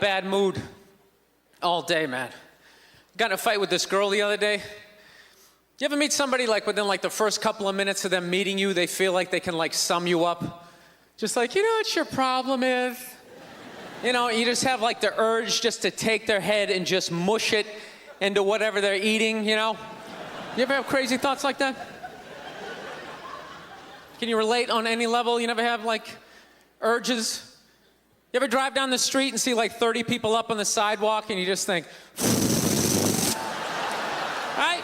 bad mood all day, man. Got in a fight with this girl the other day. You ever meet somebody like within like the first couple of minutes of them meeting you, they feel like they can like sum you up? Just like, you know what your problem is? You know, you just have like the urge just to take their head and just mush it into whatever they're eating, you know? You ever have crazy thoughts like that? Can you relate on any level? You never have like urges? You ever drive down the street and see like 30 people up on the sidewalk and you just think, right?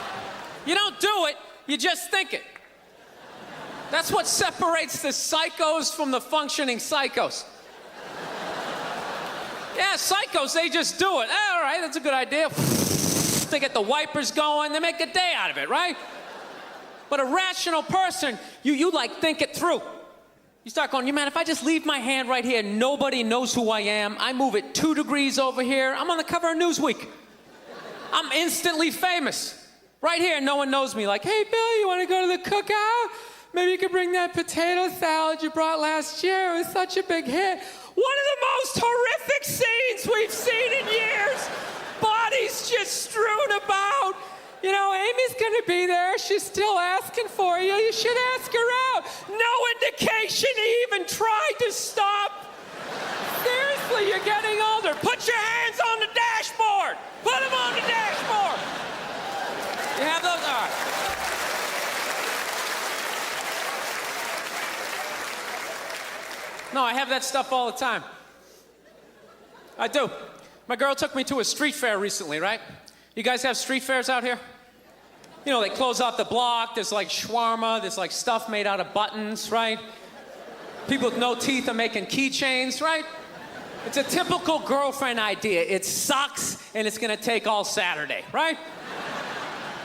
You don't do it, you just think it. That's what separates the psychos from the functioning psychos. Yeah, psychos, they just do it. All right, that's a good idea. They get the wipers going, they make a day out of it, right? But a rational person, you like think it through. You start going, man, if I just leave my hand right here, nobody knows who I am. I move it 2 degrees over here. I'm on the cover of Newsweek. I'm instantly famous. Right here, no one knows me. Like, hey, Bill, you want to go to the cookout? Maybe you could bring that potato salad you brought last year. It was such a big hit. One of the most horrific scenes we've seen in years. Bodies just strewn about. You know, Amy's gonna be there. She's still asking for you. You should ask her out. No indication he even tried to stop. Seriously, you're getting older. Put your hands on the dashboard. Put them on the dashboard. You have those? All right. No, I have that stuff all the time. I do. My girl took me to a street fair recently, right? You guys have street fairs out here? You know, they close off the block, there's like shawarma, there's like stuff made out of buttons, right? People with no teeth are making keychains, right? It's a typical girlfriend idea. It sucks and it's gonna take all Saturday, right?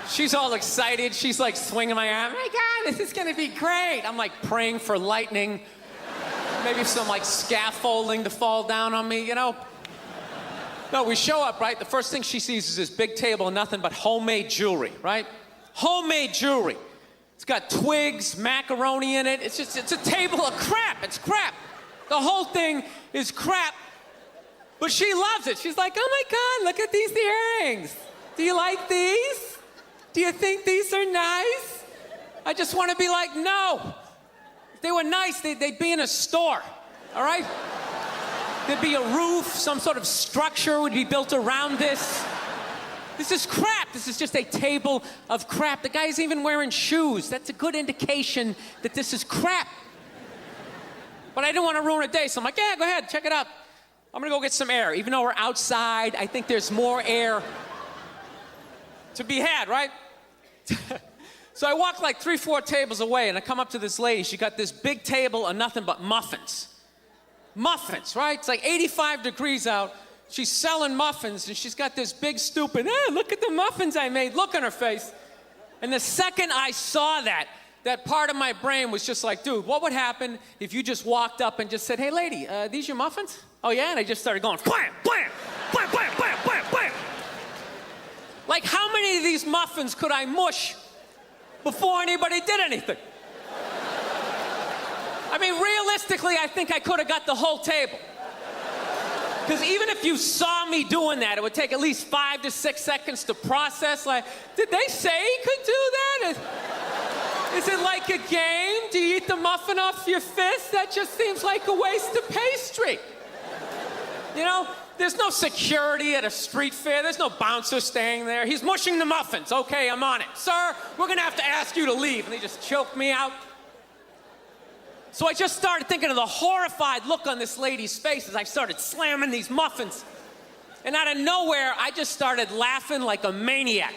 She's all excited, she's like swinging my arm. Oh my God, this is gonna be great. I'm like praying for lightning, maybe some like scaffolding to fall down on me, you know? No, we show up, right? The first thing she sees is this big table of nothing but homemade jewelry, right? Homemade jewelry. It's got twigs, macaroni in it. It's a table of crap. It's crap. The whole thing is crap. But she loves it. She's like, oh my God, look at these earrings. Do you like these? Do you think these are nice? I just want to be like, no. If they were nice, they'd be in a store, all right? There'd be a roof, some sort of structure would be built around this. This is crap. This is just a table of crap. The guy's even wearing shoes. That's a good indication that this is crap. But I didn't want to ruin a day, so I'm like, yeah, go ahead, check it out. I'm gonna go get some air. Even though we're outside, I think there's more air to be had, right? So I walk like 3-4 tables away, and I come up to this lady. She got this big table of nothing but muffins. Muffins, right? It's like 85 degrees out. She's selling muffins, and she's got this big stupid, look at the muffins I made, look on her face. And the second I saw that part of my brain was just like, dude, what would happen if you just walked up and just said, hey, lady, these your muffins? Oh, yeah? And I just started going, blam, blam, blam, blam, blam, blam, blam. Like, how many of these muffins could I mush before anybody did anything? I mean, realistically, I think I could have got the whole table. Because even if you saw me doing that, it would take at least 5 to 6 seconds to process. Like, did they say he could do that? Is it like a game? Do you eat the muffin off your fist? That just seems like a waste of pastry. You know, there's no security at a street fair. There's no bouncer staying there. He's mushing the muffins. Okay, I'm on it. Sir, we're gonna have to ask you to leave. And they just choked me out. So I just started thinking of the horrified look on this lady's face as I started slamming these muffins. And out of nowhere, I just started laughing like a maniac.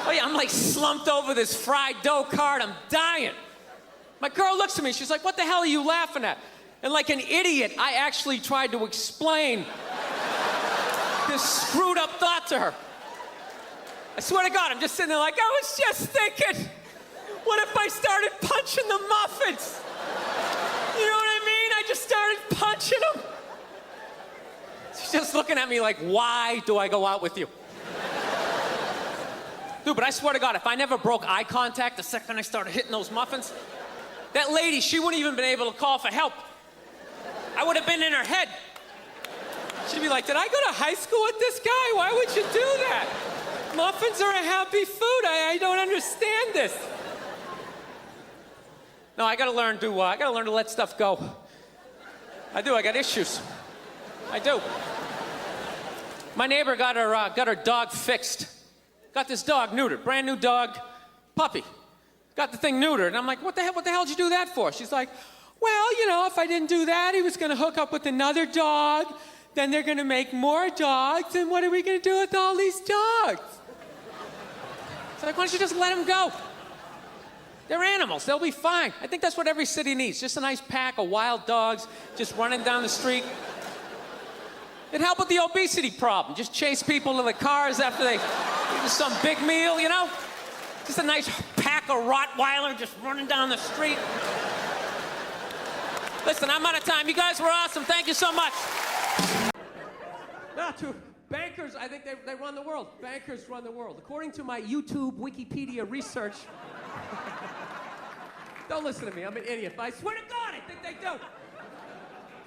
Oh yeah, I'm like slumped over this fried dough cart, I'm dying. My girl looks at me, she's like, what the hell are you laughing at? And like an idiot, I actually tried to explain this screwed up thought to her. I swear to God, I'm just sitting there like, I was just thinking, what if I started punching the muffins? You know what I mean? I just started punching them. She's just looking at me like, why do I go out with you? Dude, but I swear to God, if I never broke eye contact the second I started hitting those muffins, that lady, she wouldn't even been able to call for help. I would have been in her head. She'd be like, did I go to high school with this guy? Why would you do that? Muffins are a happy food. I don't understand this. No, I gotta learn to let stuff go. I do, I got issues. I do. My neighbor got her dog fixed. Got this dog neutered, brand new dog, puppy. Got the thing neutered, and I'm like, what the hell did you do that for? She's like, well, you know, if I didn't do that, he was gonna hook up with another dog, then they're gonna make more dogs, and what are we gonna do with all these dogs? It's like, why don't you just let them go? They're animals, they'll be fine. I think that's what every city needs, just a nice pack of wild dogs just running down the street. It'd help with the obesity problem. Just chase people to the cars after they eat some big meal, you know? Just a nice pack of Rottweiler just running down the street. Listen, I'm out of time. You guys were awesome. Thank you so much. Now, to bankers, I think they run the world. Bankers run the world. According to my YouTube Wikipedia research, don't listen to me. I'm an idiot. But I swear to God, I think they do.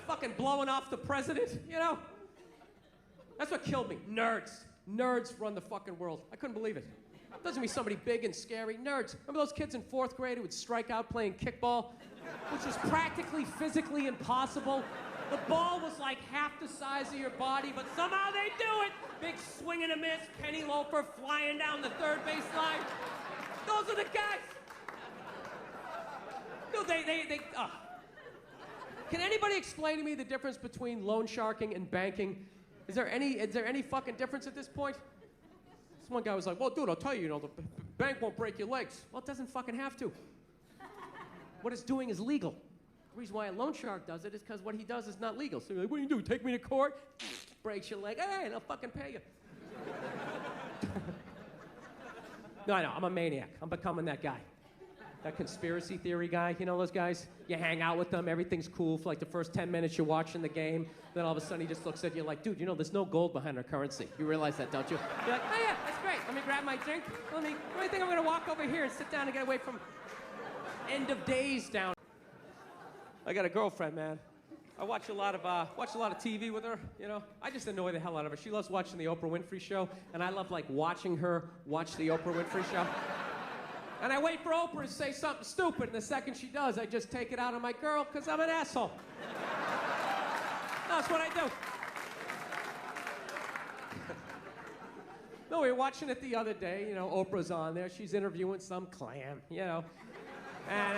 Fucking blowing off the president, you know? That's what killed me. Nerds. Nerds run the fucking world. I couldn't believe it. Doesn't mean somebody big and scary. Nerds. Remember those kids in 4th grade who would strike out playing kickball? Which was practically physically impossible. The ball was like half the size of your body, but somehow they do it. Big swing and a miss. Penny Loafer flying down the third base line. Those are the guys. Dude, Can anybody explain to me the difference between loan sharking and banking? Is there any fucking difference at this point? This one guy was like, well, dude, I'll tell you, the bank won't break your legs. Well, it doesn't fucking have to. What it's doing is legal. The reason why a loan shark does it is because what he does is not legal. So you're like, what do you do? Take me to court? Breaks your leg. Hey, they'll fucking pay you. No, I know, I'm a maniac. I'm becoming that guy. That conspiracy theory guy, you know those guys? You hang out with them, everything's cool for like the first 10 minutes you're watching the game, then all of a sudden he just looks at you like, dude, you know, there's no gold behind our currency. You realize that, don't you? You're like, oh yeah, that's great. Let me grab my drink. Let me think I'm gonna walk over here and sit down and get away from end of days down. I got a girlfriend, man. I watch a lot of TV with her, you know. I just annoy the hell out of her. She loves watching the Oprah Winfrey Show, and I love like watching her watch the Oprah Winfrey Show. And I wait for Oprah to say something stupid, and the second she does, I just take it out on my girl, because I'm an asshole. That's what I do. No, we were watching it the other day, you know, Oprah's on there, she's interviewing some clam, you know. And,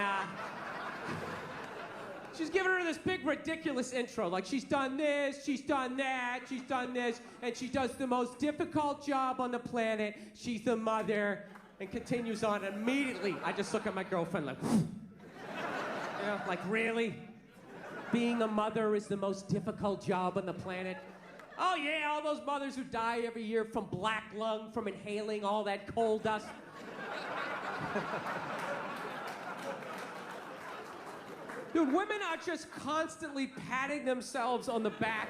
she's giving her this big, ridiculous intro, like she's done this, she's done that, she's done this, and she does the most difficult job on the planet. She's the mother, and continues on. Immediately, I just look at my girlfriend like, you know, like, really? Being a mother is the most difficult job on the planet? Oh yeah, all those mothers who die every year from black lung, from inhaling all that coal dust. Dude, women are just constantly patting themselves on the back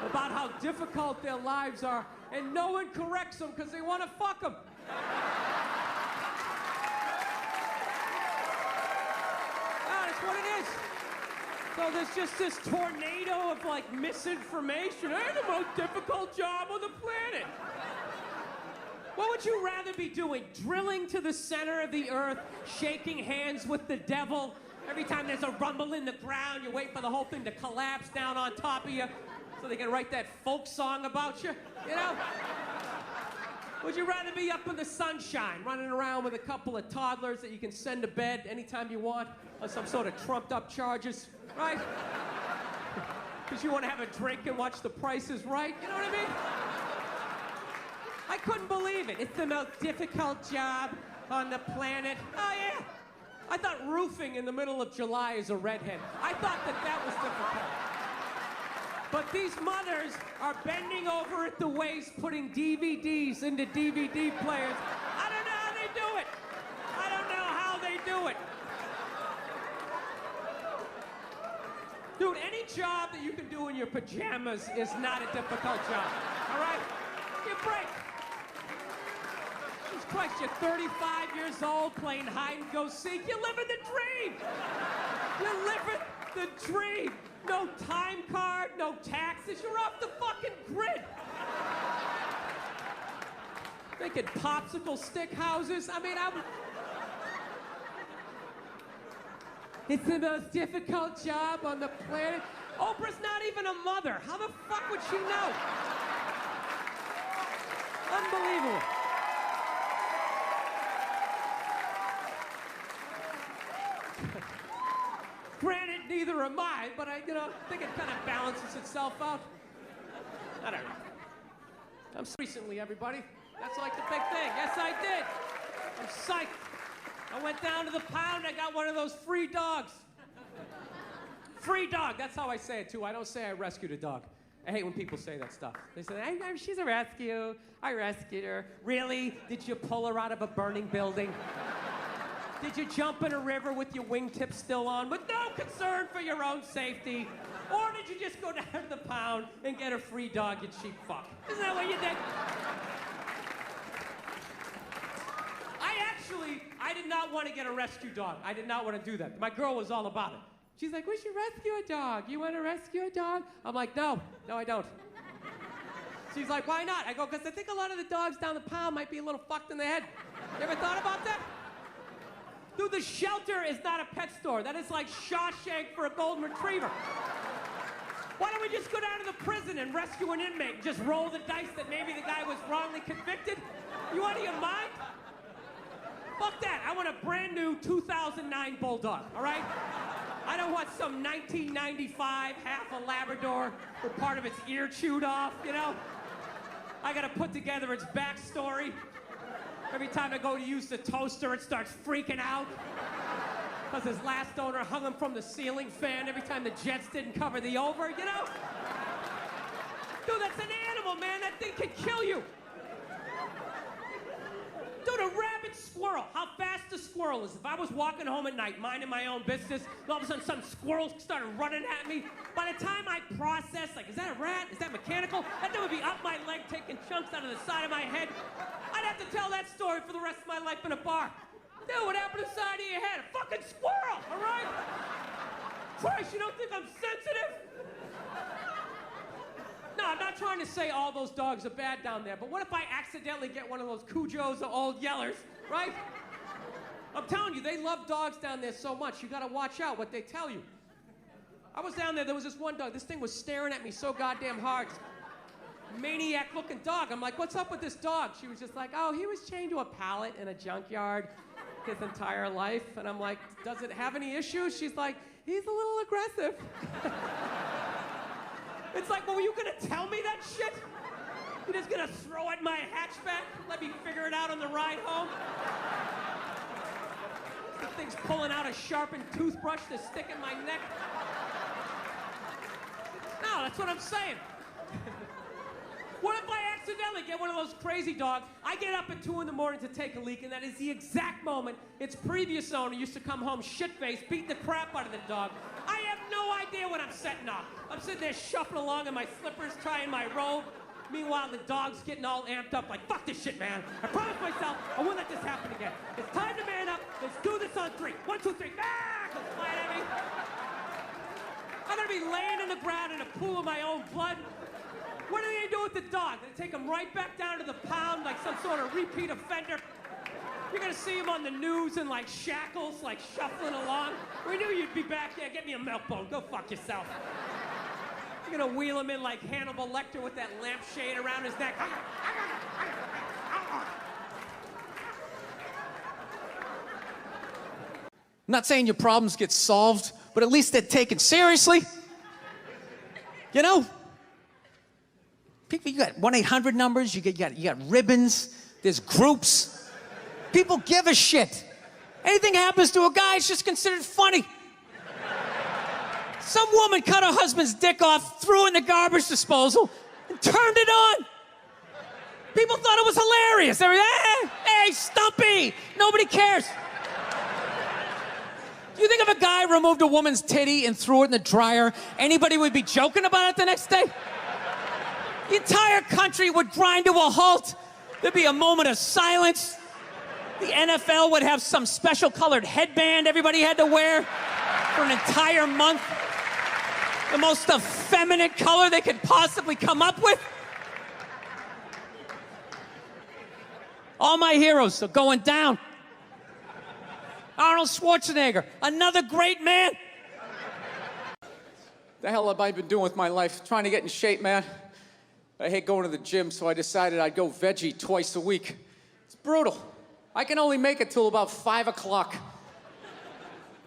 about how difficult their lives are, and no one corrects them because they want to fuck them. That's what it is. So there's just this tornado of like misinformation. I had the most difficult job on the planet. What would you rather be doing? Drilling to the center of the earth, shaking hands with the devil? Every time there's a rumble in the ground, you wait for the whole thing to collapse down on top of you so they can write that folk song about you, you know? Would you rather be up in the sunshine, running around with a couple of toddlers that you can send to bed anytime you want on some sort of trumped up charges, right? Because you want to have a drink and watch The Price is Right, you know what I mean? I couldn't believe it. It's the most difficult job on the planet. Oh yeah. I thought roofing in the middle of July as a redhead. I thought that was difficult. But these mothers are bending over at the waist, putting DVDs into DVD players. I don't know how they do it. I don't know how they do it. Dude, any job that you can do in your pajamas is not a difficult job, all right? Give a break. Jesus Christ, you're 35 years old playing hide and go seek. You're living the dream. You're living the dream. No time card, no taxes. You're off the fucking grid. Making popsicle stick houses. I mean, it's the most difficult job on the planet. Oprah's not even a mother. How the fuck would she know? Unbelievable. Granted, neither am I, but I think it kind of balances itself out. I don't know. I'm recently, everybody. That's like the big thing. Yes, I did. I'm psyched. I went down to the pound. I got one of those free dogs. Free dog. That's how I say it, too. I don't say I rescued a dog. I hate when people say that stuff. They say, she's a rescue. I rescued her. Really? Did you pull her out of a burning building? Did you jump in a river with your wingtips still on with no concern for your own safety? Or did you just go down to the pound and get a free dog, you cheap fuck? Isn't that what you did? I did not want to get a rescue dog. I did not want to do that. My girl was all about it. She's like, we should rescue a dog. You want to rescue a dog? I'm like, no, I don't. She's like, why not? I go, because I think a lot of the dogs down the pound might be a little fucked in the head. You ever thought about that? Dude, the shelter is not a pet store. That is like Shawshank for a golden retriever. Why don't we just go down to the prison and rescue an inmate and just roll the dice that maybe the guy was wrongly convicted? You out of your mind? Fuck that. I want a brand new 2009 Bulldog, all right? I don't want some 1995 half a Labrador with part of its ear chewed off, you know? I gotta put together its backstory. Every time I go to use the toaster, it starts freaking out. Because his last owner hung him from the ceiling fan every time the Jets didn't cover the over, you know? Dude, that's an animal, man. That thing can kill you. Dude, a rabid squirrel. How fast a squirrel is. If I was walking home at night, minding my own business, and all of a sudden some squirrel started running at me, by the time I process, like, is that a rat? Is that mechanical? That thing would be up my leg, taking chunks out of the side of my head. I'd have to tell that story for the rest of my life in a bar. Dude, what happened to the side of your head? A fucking squirrel, all right? Christ, you don't think I'm sensitive? No, I'm not trying to say all those dogs are bad down there, but what if I accidentally get one of those Cujos or old Yellers, right? I'm telling you, they love dogs down there so much, you gotta watch out what they tell you. I was down there was this one dog, this thing was staring at me so goddamn hard. Maniac-looking dog. I'm like, what's up with this dog? She was just like, oh, he was chained to a pallet in a junkyard his entire life. And I'm like, does it have any issues? She's like, he's a little aggressive. It's like, well, were you gonna tell me that shit? You're just gonna throw it in my hatchback? Let me figure it out on the ride home? The thing's pulling out a sharpened toothbrush to stick in my neck. No, that's what I'm saying. What if I accidentally get one of those crazy dogs? I get up at 2 in the morning to take a leak, and that is the exact moment its previous owner used to come home shit-faced, beat the crap out of the dog. I have no idea what I'm setting off. I'm sitting there shuffling along in my slippers, trying my robe. Meanwhile, the dog's getting all amped up like, fuck this shit, man. I promised myself I won't let this happen again. It's time to man up. Let's do this on 3. 1, 2, 3. Ah! Goes flying at me. I'm gonna be laying on the ground in a pool of my own blood. What are they gonna do with the dog? They take him right back down to the pound like some sort of repeat offender? You're gonna see him on the news in like shackles, like shuffling along. We knew you'd be back. Yeah, get me a milk bone. Go fuck yourself. You're gonna wheel him in like Hannibal Lecter with that lampshade around his neck. I'm not saying your problems get solved, but at least they're taken seriously. You know? People, you got 1-800 numbers, you got ribbons, there's groups. People give a shit. Anything happens to a guy, it's just considered funny. Some woman cut her husband's dick off, threw it in the garbage disposal, and turned it on. People thought it was hilarious. They were, hey, Stumpy, nobody cares. Do you think if a guy removed a woman's titty and threw it in the dryer, anybody would be joking about it the next day? The entire country would grind to a halt. There'd be a moment of silence. The NFL would have some special colored headband everybody had to wear for an entire month. The most effeminate color they could possibly come up with. All my heroes are going down. Arnold Schwarzenegger, another great man. The hell have I been doing with my life? Trying to get in shape, man. I hate going to the gym, so I decided I'd go veggie twice a week. It's brutal. I can only make it till about 5 o'clock.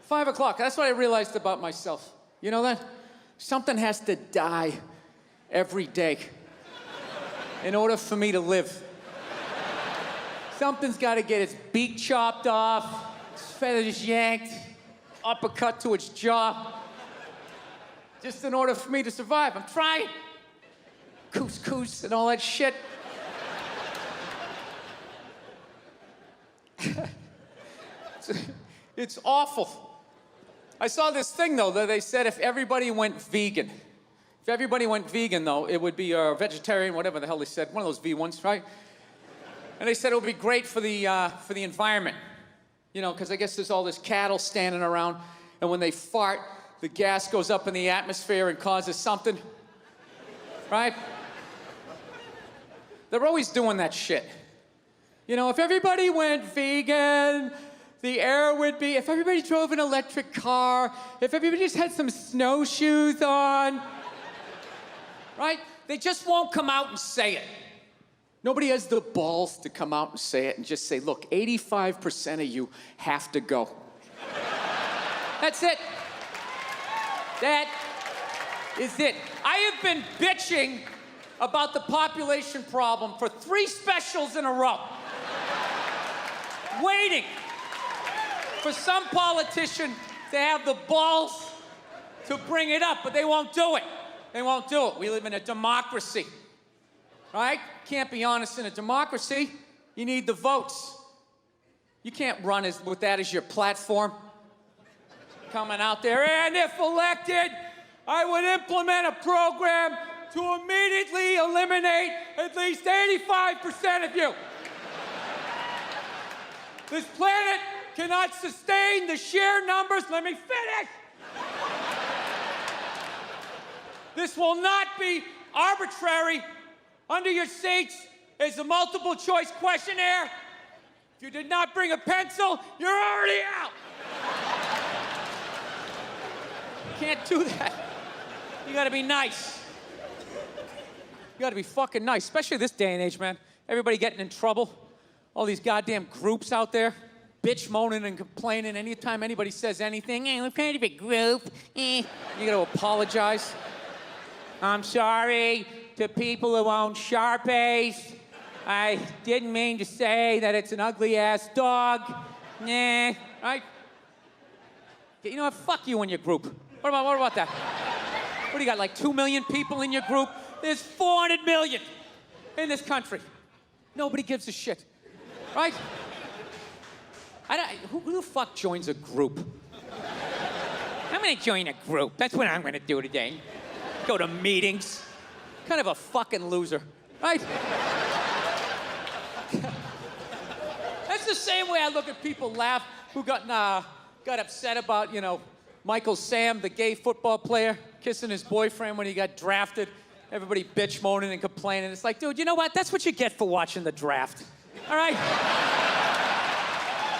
5 o'clock, that's what I realized about myself. You know that? Something has to die every day in order for me to live. Something's got to get its beak chopped off, its feathers yanked, uppercut to its jaw, just in order for me to survive. I'm trying. Couscous and all that shit. It's awful. I saw this thing, though, that they said if everybody went vegan. If everybody went vegan, though, it would be vegetarian, whatever the hell they said. One of those V ones, right? And they said it would be great for the environment. You know, because I guess there's all this cattle standing around, and when they fart, the gas goes up in the atmosphere and causes something. Right? They're always doing that shit. You know, if everybody went vegan, the air would be, if everybody drove an electric car, if everybody just had some snowshoes on, right? They just won't come out and say it. Nobody has the balls to come out and say it and just say, look, 85% of you have to go. That's it. That is it. I have been bitching about the population problem for 3 specials in a row. Waiting for some politician to have the balls to bring it up, but they won't do it. They won't do it. We live in a democracy, right? Can't be honest in a democracy. You need the votes. You can't run with that as your platform. Coming out there, and if elected, I would implement a program to immediately eliminate at least 85% of you. This planet cannot sustain the sheer numbers. Let me finish. This will not be arbitrary. Under your seats is a multiple choice questionnaire. If you did not bring a pencil, you're already out. You can't do that. You gotta be nice. You gotta be fucking nice, especially this day and age, man. Everybody getting in trouble. All these goddamn groups out there, bitch moaning and complaining. Anytime anybody says anything, we're part of a group. You gotta apologize. I'm sorry to people who own Sharpies. I didn't mean to say that it's an ugly-ass dog. Nah, right? You know what? Fuck you and your group. What about that? What do you got, like 2 million people in your group? There's 400 million in this country. Nobody gives a shit, right? Who the fuck joins a group? I'm gonna join a group. That's what I'm gonna do today. Go to meetings. Kind of a fucking loser, right? That's the same way I look at people laugh who got upset about, you know, Michael Sam, the gay football player, kissing his boyfriend when he got drafted. Everybody bitch moaning and complaining. It's like, dude, you know what? That's what you get for watching the draft. All right?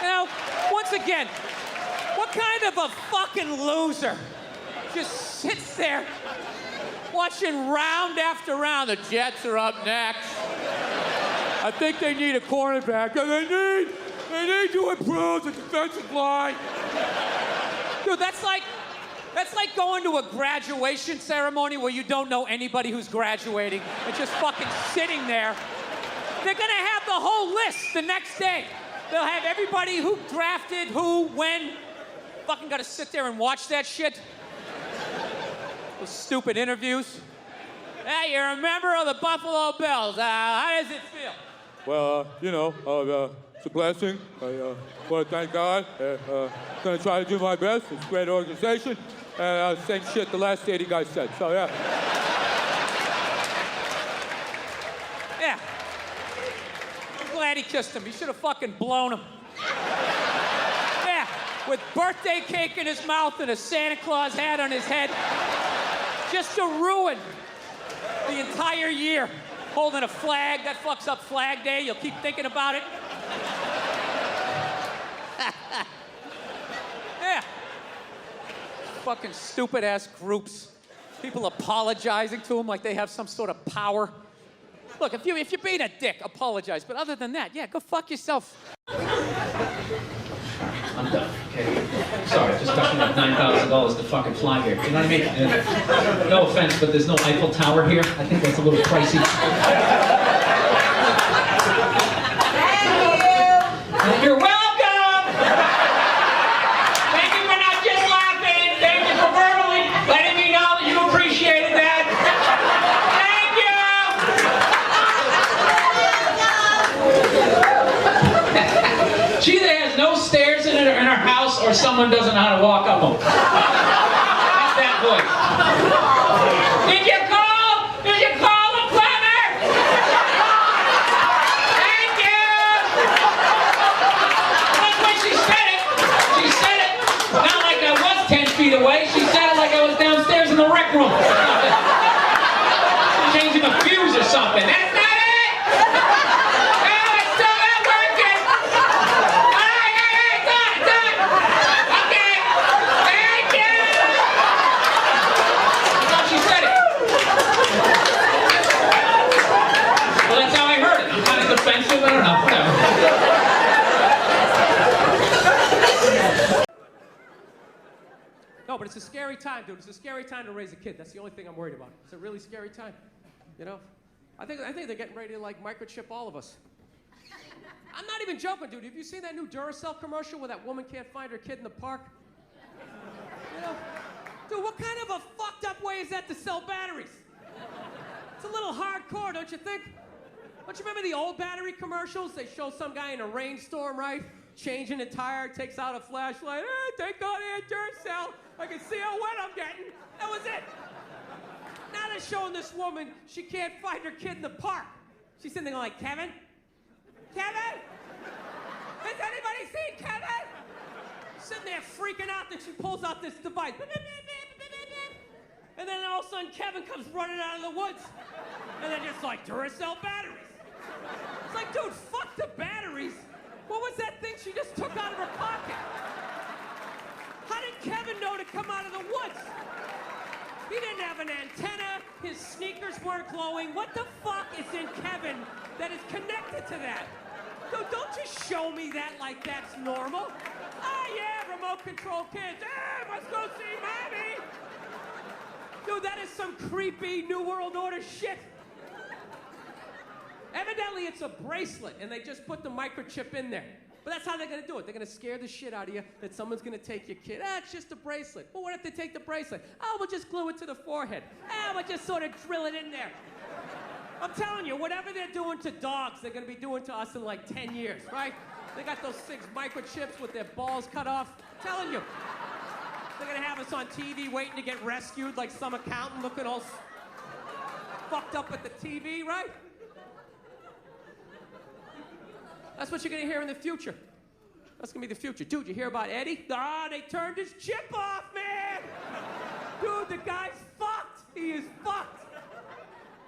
You know, once again, what kind of a fucking loser just sits there watching round after round? The Jets are up next. I think they need a cornerback. And they need to improve the defensive line. Dude, that's like going to a graduation ceremony where you don't know anybody who's graduating and just fucking sitting there. They're gonna have the whole list the next day. They'll have everybody who drafted, who, when. Fucking gotta sit there and watch that shit. Those stupid interviews. Hey, you're a member of the Buffalo Bills. How does it feel? Well, you know, it's a blessing. I want to thank God. Gonna try to do my best. It's a great organization. And same shit the last 80 guys said. So, yeah. Yeah. I'm glad he kissed him. He should have fucking blown him. Yeah. With birthday cake in his mouth and a Santa Claus hat on his head. Just to ruin the entire year. Holding a flag, that fucks up Flag Day. You'll keep thinking about it. Yeah. Fucking stupid ass groups. People apologizing to them like they have some sort of power. Look, if you're being a dick, apologize. But other than that, yeah, go fuck yourself. I'm done, okay? Sorry, just ducking up $9,000 to fucking fly here. You know what I mean? No offense, but there's no Eiffel Tower here. I think that's a little pricey. Thank you! You're welcome! Thank you for not just laughing. Thank you for verbally letting me know that you appreciated that. Thank you! She either has no stairs in her house or someone doesn't know how to walk up them. That's that voice. Did you call? Did you call the plumber? Thank you! That's when she said it. She said it not like I was 10 feet away. She said it like I was downstairs in the rec room. Changing a fuse or something. That's not it! Oh, it's still not working! Done! Okay! Thank you! I thought she said it. Well, that's how I heard it. I'm kind of defensive. I don't know. Whatever. No, but it's a scary time, dude. It's a scary time to raise a kid. That's the only thing I'm worried about. It's a really scary time. You know? I think they're getting ready to, like, microchip all of us. I'm not even joking, dude. Have you seen that new Duracell commercial where that woman can't find her kid in the park? You know? Dude, what kind of a fucked up way is that to sell batteries? It's a little hardcore, don't you think? Don't you remember the old battery commercials? They show some guy in a rainstorm, right? Changing a tire, takes out a flashlight. Hey, thank God I had Duracell. I can see how wet I'm getting. That was it. Now they're showing this woman, she can't find her kid in the park. She's sitting there like, Kevin? Kevin? Has anybody seen Kevin? Sitting there freaking out, then she pulls out this device. And then all of a sudden, Kevin comes running out of the woods. And they're just like, Duracell batteries. It's like, dude, fuck the batteries. What was that thing she just took out of her pocket? How did Kevin know to come out of the woods? He didn't have an antenna, his sneakers weren't glowing. What the fuck is in Kevin that is connected to that? Dude, don't just show me that like that's normal. Ah, yeah, remote control kids. Ah, let's go see mommy. Dude, that is some creepy New World Order shit. Evidently, it's a bracelet, and they just put the microchip in there. But that's how they're gonna do it. They're gonna scare the shit out of you that someone's gonna take your kid. Ah, it's just a bracelet. Well, what if they take the bracelet? Oh, we'll just glue it to the forehead. Ah, we'll just sort of drill it in there. I'm telling you, whatever they're doing to dogs, they're gonna be doing to us in like 10 years, right? They got those 6 microchips with their balls cut off. I'm telling you. They're gonna have us on TV waiting to get rescued like some accountant looking all fucked up at the TV, right? That's what you're gonna hear in the future. That's gonna be the future. Dude, you hear about Eddie? Ah, they turned his chip off, man! Dude, the guy's fucked. He is fucked.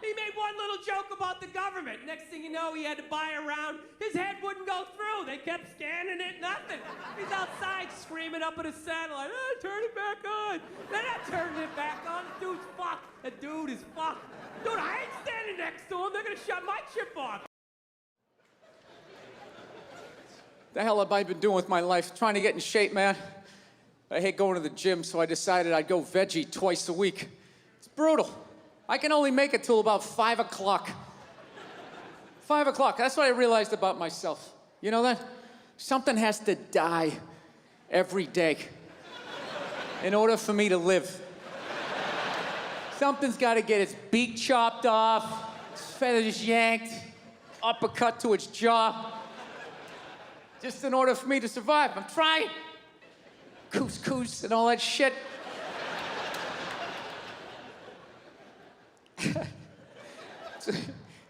He made one little joke about the government. Next thing you know, he had to buy a round. His head wouldn't go through. They kept scanning it, nothing. He's outside screaming up at his satellite, oh, turn it back on. They're not turning it back on. The dude's fucked. The dude is fucked. Dude, I ain't standing next to him. They're gonna shut my chip off. The hell have I been doing with my life? Trying to get in shape, man. I hate going to the gym, so I decided I'd go veggie twice a week. It's brutal. I can only make it till about 5 o'clock. 5 o'clock, that's what I realized about myself. You know that? Something has to die every day in order for me to live. Something's got to get its beak chopped off, its feathers yanked, uppercut to its jaw, just in order for me to survive. I'm trying. Couscous and all that shit.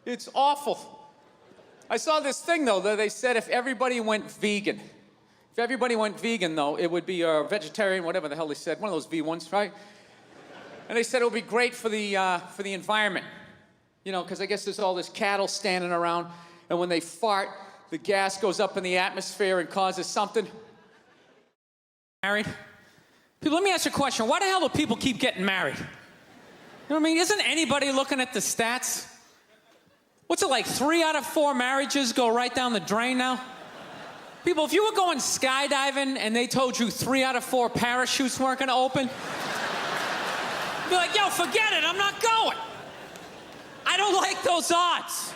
It's awful. I saw this thing, though, that they said if everybody went vegan. If everybody went vegan, though, it would be vegetarian, whatever the hell they said. One of those V ones, right? And they said it would be great for the environment. You know, because I guess there's all this cattle standing around, and when they fart, the gas goes up in the atmosphere and causes something. Married? People, let me ask you a question. Why the hell do people keep getting married? You know what I mean? Isn't anybody looking at the stats? What's it like, 3 out of 4 marriages go right down the drain now? People, if you were going skydiving and they told you 3 out of 4 parachutes weren't gonna open, you'd be like, yo, forget it, I'm not going. I don't like those odds.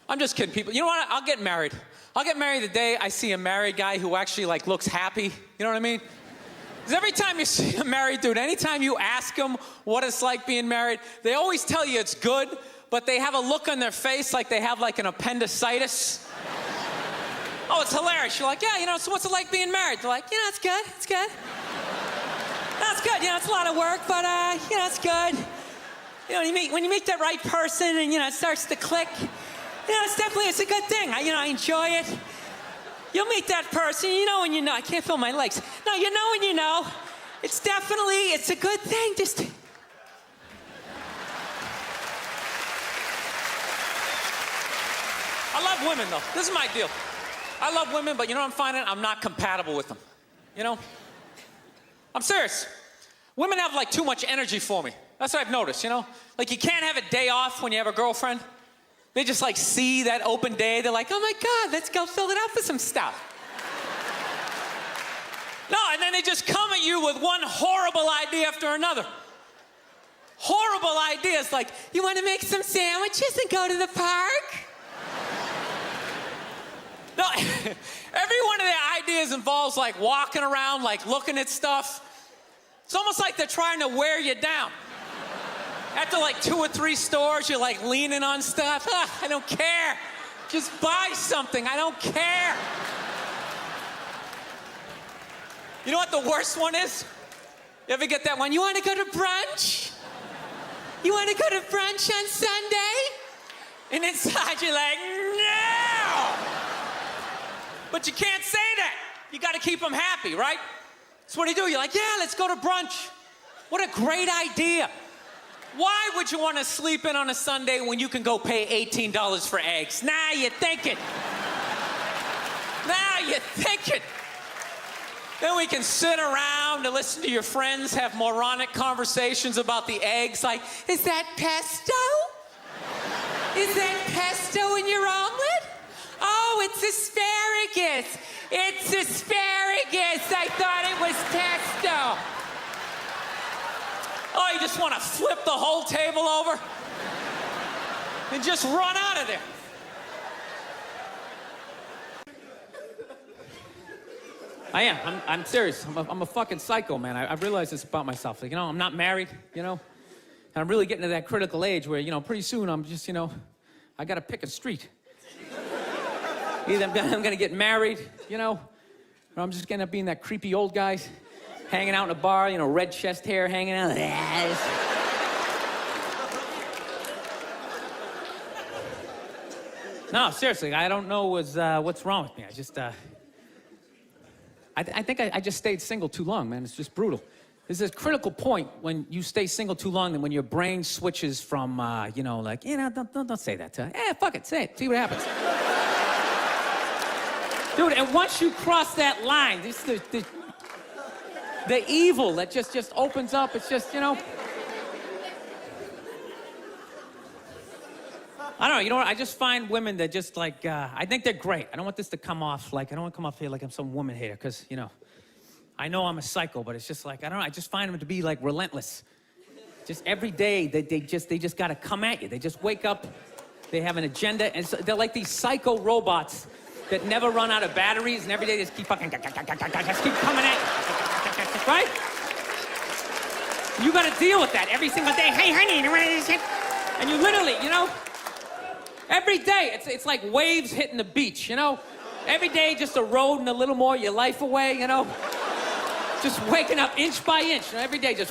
I'm just kidding, people. You know what? I'll get married. I'll get married the day I see a married guy who actually, like, looks happy. You know what I mean? Because every time you see a married dude, anytime you ask them what it's like being married, they always tell you it's good, but they have a look on their face like they have, like, an appendicitis. Oh, it's hilarious. You're like, yeah, you know, so what's it like being married? They're like, you know, it's good. It's good. That's good. You know, it's a lot of work, but, you know, it's good. You know, when you meet the right person and, you know, it starts to click, you know, it's a good thing. I enjoy it. You'll meet that person, you know when you know. I can't feel my legs. No, you know when you know. It's a good thing. Just. I love women, though. This is my deal. I love women, but you know what I'm finding? I'm not compatible with them. You know? I'm serious. Women have, like, too much energy for me. That's what I've noticed, you know? Like, you can't have a day off when you have a girlfriend. They just, like, see that open day. They're like, oh, my God, let's go fill it up with some stuff. No, and then they just come at you with one horrible idea after another. Horrible ideas like, you want to make some sandwiches and go to the park? No, every one of their ideas involves, like, walking around, like, looking at stuff. It's almost like they're trying to wear you down. After, like, 2 or 3 stores, you're, like, leaning on stuff. I don't care. Just buy something. I don't care. You know what the worst one is? You ever get that one? You want to go to brunch? You want to go to brunch on Sunday? And inside you're like, no! But you can't say that. You got to keep them happy, right? So what do? You're like, yeah, let's go to brunch. What a great idea. Why would you want to sleep in on a Sunday when you can go pay $18 for eggs? Now you're thinking. Now you're thinking. Then we can sit around and listen to your friends have moronic conversations about the eggs, like, is that pesto? Is that pesto in your omelet? Oh, it's asparagus. It's asparagus. I thought it was pesto. Oh, you just want to flip the whole table over and just run out of there. I am. I'm serious. I'm a fucking psycho, man. I realize this about myself. Like, you know, I'm not married, you know, and I'm really getting to that critical age where, you know, pretty soon I'm just, you know, I got to pick a street. Either I'm going to get married, you know, or I'm just going to be that creepy old guy hanging out in a bar, you know, red chest hair hanging out. No, seriously, I don't know what's wrong with me. I just, I think I just stayed single too long, man. It's just brutal. There's this critical point when you stay single too long and when your brain switches from, you know, like, you know, don't say that to her. Fuck it, say it. See what happens. Dude, and once you cross that line, this the evil that just opens up. It's just, you know. I don't know, you know what? I just find women that just like, I think they're great. I don't want this to come off like, I don't want to come off here like I'm some woman hater, because, you know, I know I'm a psycho, but it's just like, I don't know, I just find them to be like relentless. Just every day, they just got to come at you. They just wake up, they have an agenda, and so they're like these psycho robots that never run out of batteries, and every day they just keep fucking, just keep coming at you, right? You got to deal with that every single day. Hey, honey, and you literally, you know, every day, it's like waves hitting the beach, you know? Every day, just eroding a little more your life away, you know? Just waking up inch by inch, you know? Every day, just...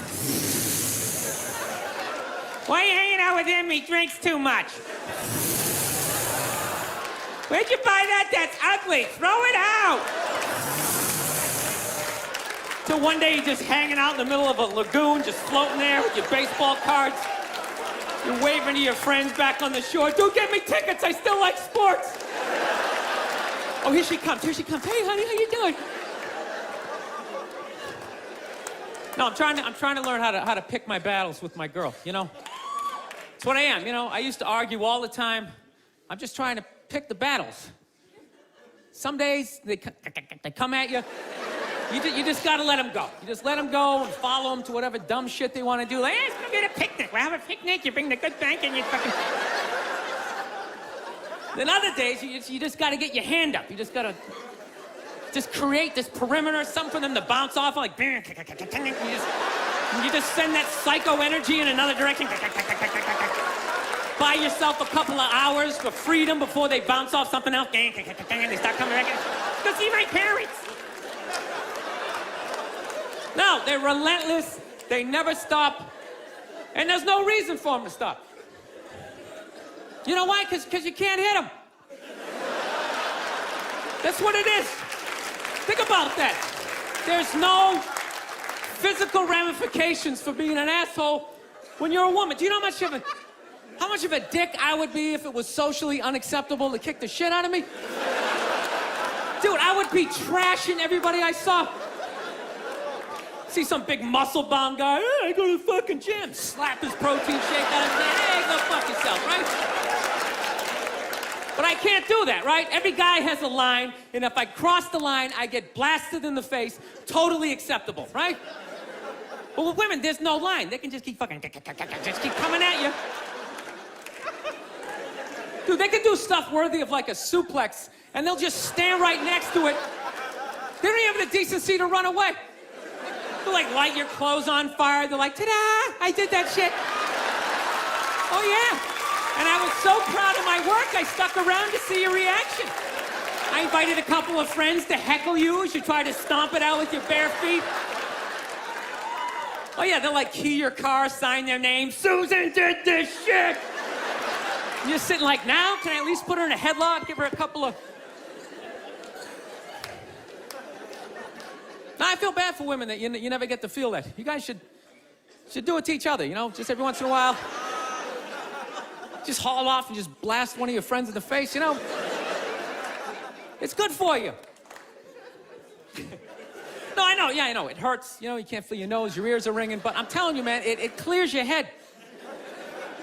Why are you hanging out with him? He drinks too much. Where'd you buy that? That's ugly. Throw it out. So one day you're just hanging out in the middle of a lagoon, just floating there with your baseball cards. You're waving to your friends back on the shore. Dude, get me tickets. I still like sports. Oh, here she comes. Here she comes. Hey, honey, how you doing? No, I'm trying to learn how to pick my battles with my girl, you know? It's what I am, you know? I used to argue all the time. I'm just trying to pick the battles. Some days, they come at you. You just gotta let them go. You just let them go and follow them to whatever dumb shit they want to do. Like, hey, let's go get a picnic. We'll have a picnic. You bring the good bank and you fucking... Then other days, you just gotta get your hand up. You just gotta just create this perimeter, something for them to bounce off, like... You just send that psycho energy in another direction. Buy yourself a couple of hours for freedom before they bounce off something else. They start coming back in. Go see my parents. No, they're relentless. They never stop. And there's no reason for them to stop. You know why? Because you can't hit them. That's what it is. Think about that. There's no physical ramifications for being an asshole when you're a woman. Do you know how much of a dick I would be if it was socially unacceptable to kick the shit out of me? Dude, I would be trashing everybody I saw. See some big muscle-bound guy, hey, I go to the fucking gym. Slap his protein shake out of his hand, hey, go fuck yourself, right? But I can't do that, right? Every guy has a line, and if I cross the line, I get blasted in the face. Totally acceptable, right? But with women, there's no line. They can just keep fucking, just keep coming at you. Dude, they can do stuff worthy of like a suplex, and they'll just stand right next to it. They don't even have the decency to run away. They'll like light your clothes on fire. They're like, ta-da, I did that shit. Oh yeah. And I was so proud of my work, I stuck around to see your reaction. I invited a couple of friends to heckle you as you try to stomp it out with your bare feet. Oh yeah, they'll like key your car, sign their name. Susan did this shit. You're sitting like, now, can I at least put her in a headlock, give her a couple of... Now, I feel bad for women that you never get to feel that. You guys should do it to each other, you know? Just every once in a while. Just haul off and just blast one of your friends in the face, you know? It's good for you. No, I know, yeah, I know. It hurts, you know, you can't feel your nose, your ears are ringing, but I'm telling you, man, it clears your head.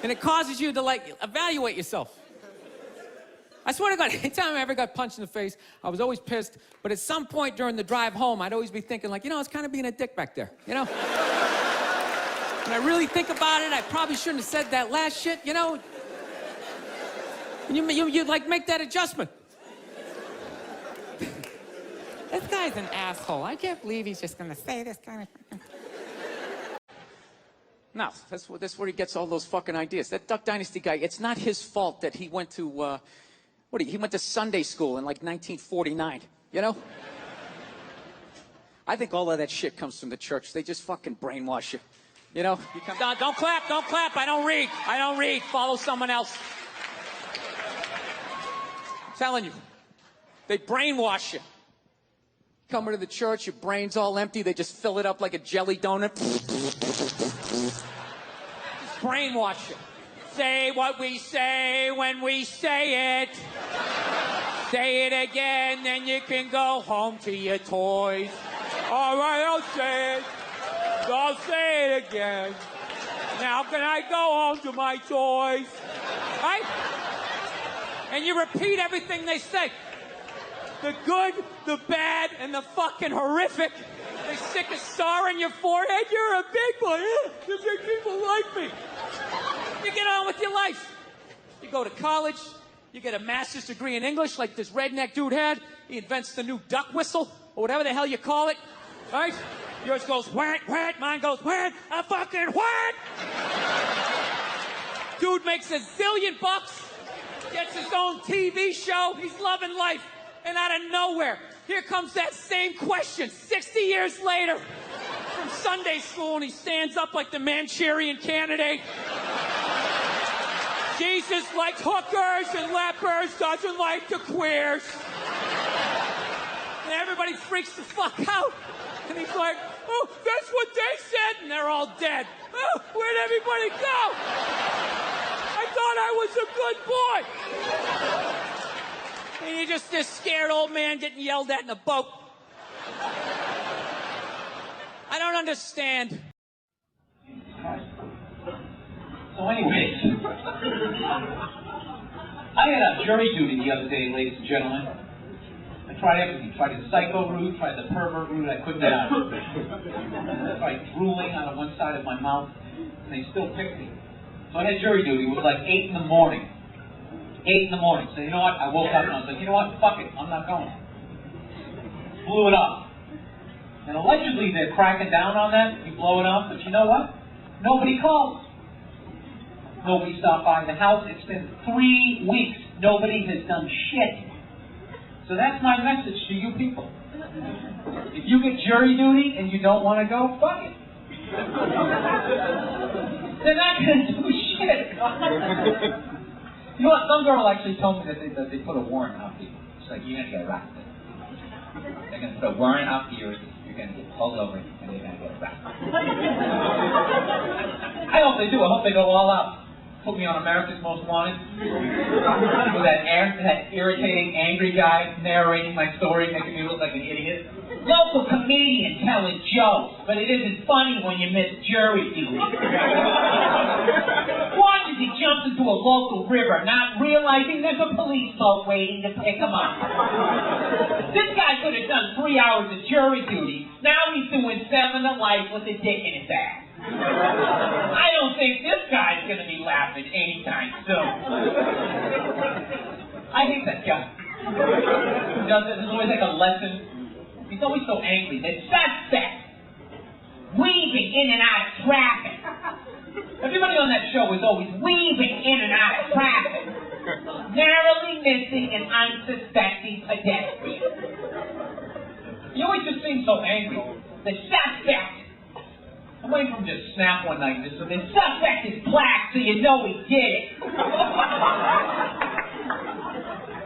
And it causes you to, like, evaluate yourself. I swear to God, anytime I ever got punched in the face, I was always pissed. But at some point during the drive home, I'd always be thinking, like, you know, I was kind of being a dick back there, you know? When I really think about it, I probably shouldn't have said that last shit, you know? And you like, make that adjustment. This guy's an asshole. I can't believe he's just gonna say this kind of... No, that's where he gets all those fucking ideas. That Duck Dynasty guy, it's not his fault that he went to, he went to Sunday school in like 1949, you know? I think all of that shit comes from the church. They just fucking brainwash you, you know? You come down, don't clap, I don't read, follow someone else. I'm telling you, they brainwash you. Coming to the church, your brain's all empty, they just fill it up like a jelly donut. Brainwash you. Say what we say when we say it. Say it again, then you can go home to your toys. All right, I'll say it. I'll say it again. Now can I go home to my toys? Right? And you repeat everything they say. The good, the bad, and the fucking horrific. They stick a star in your forehead. You're a big boy. The big people like me. You get on with your life. You go to college. You get a master's degree in English like this redneck dude had. He invents the new duck whistle or whatever the hell you call it. Right? Yours goes whack, whack. Mine goes whack, a fucking whack. Dude makes $1 zillion bucks. Gets his own TV show. He's loving life. And out of nowhere, here comes that same question 60 years later from Sunday school, and he stands up like the Manchurian Candidate. Jesus likes hookers and lepers, doesn't like the queers. And everybody freaks the fuck out. And he's like, Oh, that's what they said, and they're all dead. Oh, where'd everybody go? I thought I was a good boy. And you're just this scared old man getting yelled at in a boat. I don't understand. So anyways, I had a jury duty the other day, ladies and gentlemen. I tried everything. Tried the psycho route, tried the pervert route. I couldn't get out of it. I tried drooling out of one side of my mouth, and they still picked me. So I had jury duty. It was like 8 in the morning. 8 in the morning. So you know what? I woke up and I was like, you know what? Fuck it. I'm not going. Blew it up. And allegedly they're cracking down on that. You blow it up, but you know what? Nobody called. Nobody stopped by the house. It's been 3 weeks. Nobody has done shit. So that's my message to you people. If you get jury duty and you don't want to go, fuck it. They're not going to do shit. You know what? Some girl actually told me that they put a warrant out for you. It's like, you're going to get arrested. They're going to put a warrant out for you. You're going to get pulled over and you're going to get arrested. I hope they do. I hope they go all out. Put me on America's Most Wanted. With that irritating, angry guy narrating my story, making me look like an idiot. Local comedian telling jokes, but it isn't funny when you miss jury duty. Why did he jump into a local river, not realizing there's a police boat waiting to pick him up? This guy could have done 3 hours of jury duty. Now he's doing 7 to life with a dick in his ass. I don't think this guy's going to be laughing anytime soon. I hate that guy. He does it. There's always like a lesson. He's always so angry. The suspect weaving in and out of traffic. Everybody on that show is always weaving in and out of traffic. Narrowly missing an unsuspecting pedestrian. He always just seems so angry. The suspect. I'm waiting for him to snap one night and just say, the suspect is black, so you know he did it.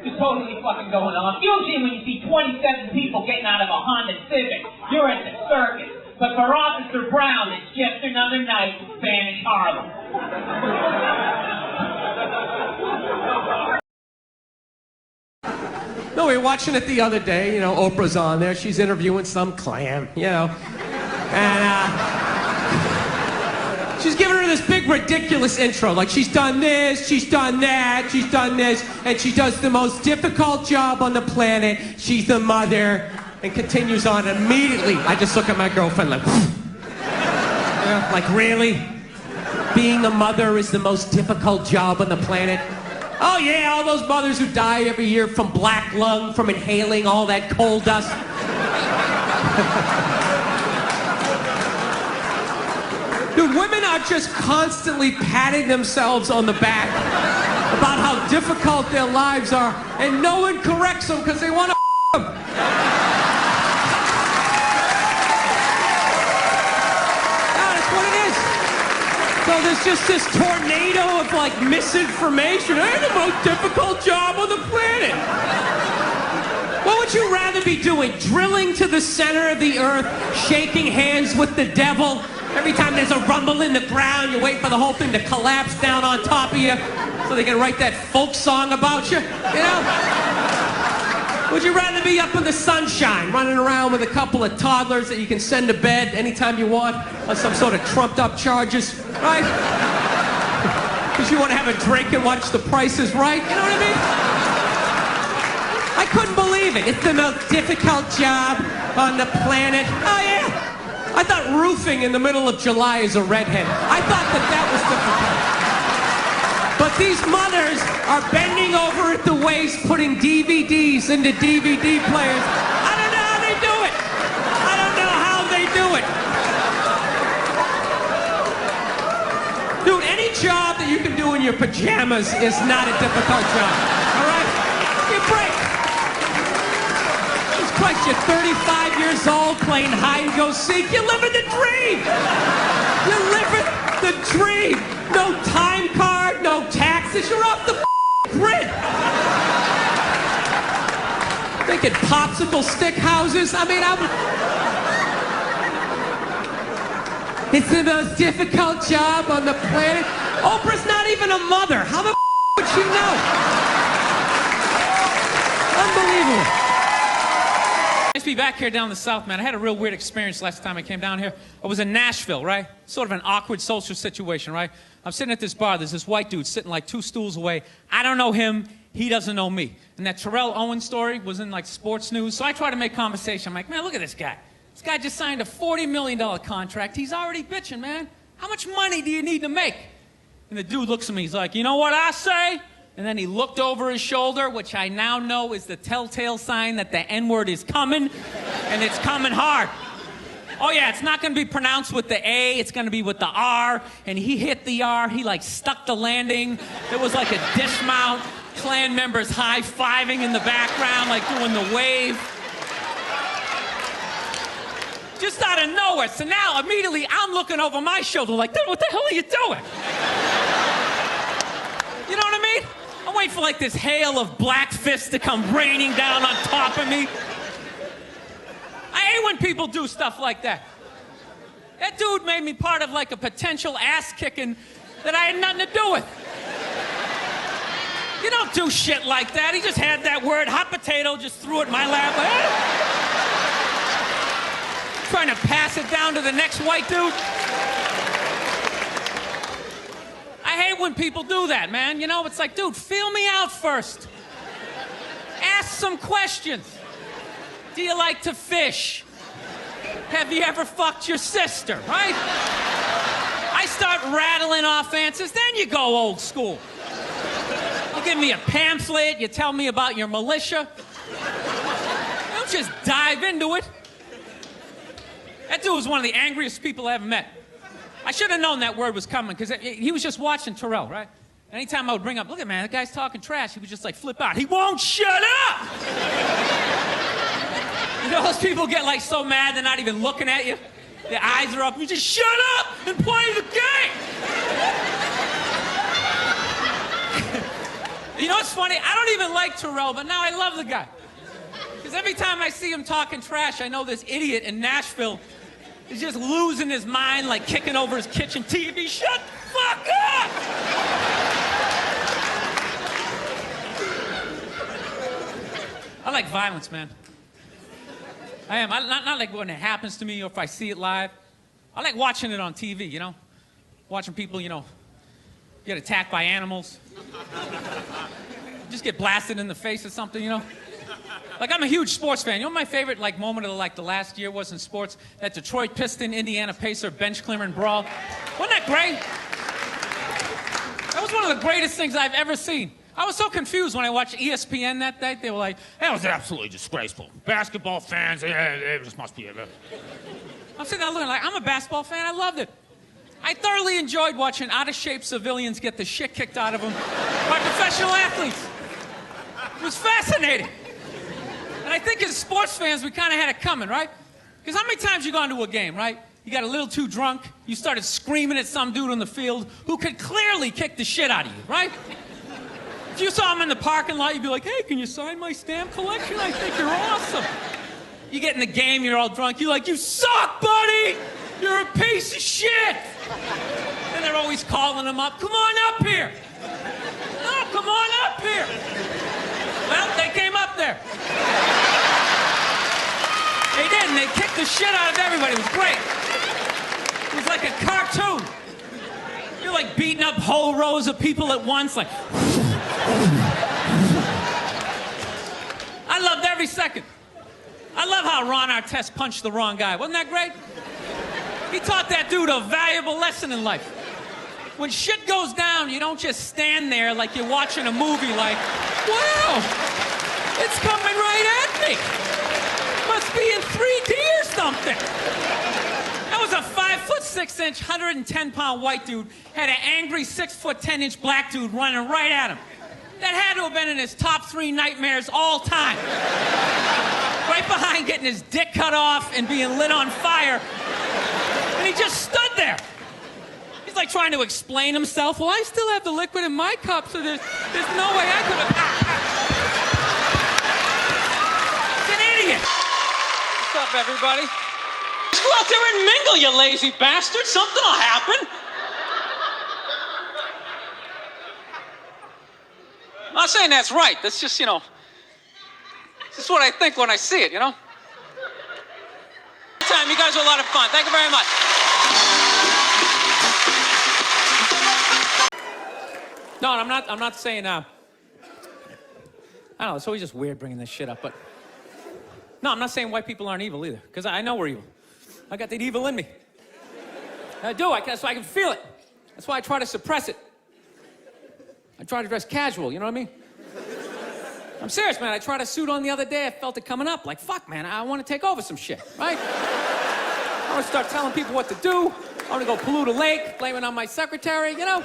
Just totally fucking going on. Usually when you see 27 people getting out of a Honda Civic, you're at the circus. But for Officer Brown, it's just another night in Spanish Harlem. No, we were watching it the other day. You know, Oprah's on there. She's interviewing some clam, you know. And, she's giving her this big, ridiculous intro. Like, she's done this, she's done that, she's done this, and she does the most difficult job on the planet. She's the mother, and continues on immediately. I just look at my girlfriend like, yeah, like, really? Being a mother is the most difficult job on the planet? Oh, yeah, all those mothers who die every year from black lung, from inhaling all that coal dust. Dude, women are just constantly patting themselves on the back about how difficult their lives are, and no one corrects them because they want to them. That's what it is. So there's just this tornado of, like, misinformation. I had the most difficult job on the planet. What would you rather be doing? Drilling to the center of the earth, shaking hands with the devil? Every time there's a rumble in the ground, you wait for the whole thing to collapse down on top of you so they can write that folk song about you, you know? Would you rather be up in the sunshine, running around with a couple of toddlers that you can send to bed anytime you want on some sort of trumped-up charges, right? Because you want to have a drink and watch The Price is Right, you know what I mean? I couldn't believe it. It's the most difficult job on the planet. Oh, yeah. I thought roofing in the middle of July is a redhead. I thought that was difficult. But these mothers are bending over at the waist, putting DVDs into DVD players. I don't know how they do it. I don't know how they do it. Dude, any job that you can do in your pajamas is not a difficult job. All right? Give me a break. Christ, you're 35 years old playing hide and go seek. You're living the dream. You're living the dream. No time card, no taxes. You're off the grid. Thinking popsicle stick houses. I mean, It's the most difficult job on the planet. Oprah's not even a mother. How the would she know? Unbelievable. Nice to be back here down in the South, man. I had a real weird experience last time I came down here. I was in Nashville, right? Sort of an awkward social situation, right? I'm sitting at this bar. There's this white dude sitting like 2 stools away. I don't know him. He doesn't know me. And that Terrell Owens story was in like sports news. So I try to make conversation. I'm like, man, look at this guy. This guy just signed a $40 million contract. He's already bitching, man. How much money do you need to make? And the dude looks at me. He's like, you know what I say? And then he looked over his shoulder, which I now know is the telltale sign that the N-word is coming, and it's coming hard. Oh, yeah, it's not going to be pronounced with the A. It's going to be with the R. And he hit the R. He, like, stuck the landing. It was like a dismount. Klan members high-fiving in the background, like doing the wave. Just out of nowhere. So now, immediately, I'm looking over my shoulder like, dude, what the hell are you doing? You know what I mean? I'm waiting for, like, this hail of black fists to come raining down on top of me. I hate when people do stuff like that. That dude made me part of, like, a potential ass-kicking that I had nothing to do with. You don't do shit like that. He just had that word, hot potato, just threw it in my lap. Trying to pass it down to the next white dude. I hate when people do that, man. You know, it's like, dude, feel me out first. Ask some questions. Do you like to fish? Have you ever fucked your sister, right? I start rattling off answers, then you go old school. You give me a pamphlet, you tell me about your militia. Don't just dive into it. That dude was one of the angriest people I ever met. I should have known that word was coming, because he was just watching Terrell, right? Anytime I would bring up, look at man, that guy's talking trash, he would just like flip out. He won't shut up! You know those people get like so mad they're not even looking at you? Their eyes are up, you just shut up and play the game! You know what's funny? I don't even like Terrell, but now I love the guy. Because every time I see him talking trash, I know this idiot in Nashville is just losing his mind, like kicking over his kitchen TV. Shut the fuck up! I like violence, man. I am. Not like when it happens to me or if I see it live. I like watching it on TV, you know? Watching people, you know, get attacked by animals. Just get blasted in the face or something, you know? Like, I'm a huge sports fan. You know what my favorite, like, moment of, like, the last year was in sports? That Detroit Piston, Indiana Pacer bench clearing brawl. Wasn't that great? That was one of the greatest things I've ever seen. I was so confused when I watched ESPN that day. They were like, that was absolutely disgraceful. Basketball fans, it just must be a... I'm sitting there looking like, I'm a basketball fan. I loved it. I thoroughly enjoyed watching out-of-shape civilians get the shit kicked out of them by professional athletes. It was fascinating. And I think as sports fans, we kind of had it coming, right? Because how many times you gone to a game, right? You got a little too drunk, you started screaming at some dude on the field who could clearly kick the shit out of you, right? If you saw him in the parking lot, you'd be like, hey, can you sign my stamp collection? I think you're awesome. You get in the game, you're all drunk, you're like, you suck, buddy! You're a piece of shit! And they're always calling him up, come on up here! No, come on up here! Well, they came up there. They did, and they kicked the shit out of everybody. It was great. It was like a cartoon. You're like beating up whole rows of people at once, like... I loved every second. I love how Ron Artest punched the wrong guy. Wasn't that great? He taught that dude a valuable lesson in life. When shit goes down, you don't just stand there like you're watching a movie like, wow, it's coming right at me. Must be in 3D or something. That was a 5'6", 110-pound white dude, had an angry 6'10" black dude running right at him. That had to have been in his top 3 nightmares all time. Right behind getting his dick cut off and being lit on fire. And he just stood there. He's like trying to explain himself. Well, I still have the liquid in my cup, so there's no way I could have... He's an idiot. What's up, everybody? Just go out there and mingle, you lazy bastard. Something will happen. I'm not saying that's right. That's just, this is what I think when I see it, you know? Time, you guys are a lot of fun. Thank you very much. No, I'm not saying, I don't know, it's always just weird bringing this shit up, but... No, I'm not saying white people aren't evil either, because I know we're evil. I got that evil in me. I do, that's why I can feel it. That's why I try to suppress it. I try to dress casual, you know what I mean? I'm serious, man. I tried a suit on the other day. I felt it coming up. Like, fuck, man, I want to take over some shit, right? I want to start telling people what to do. I want to go pollute a lake, blame it on my secretary, you know?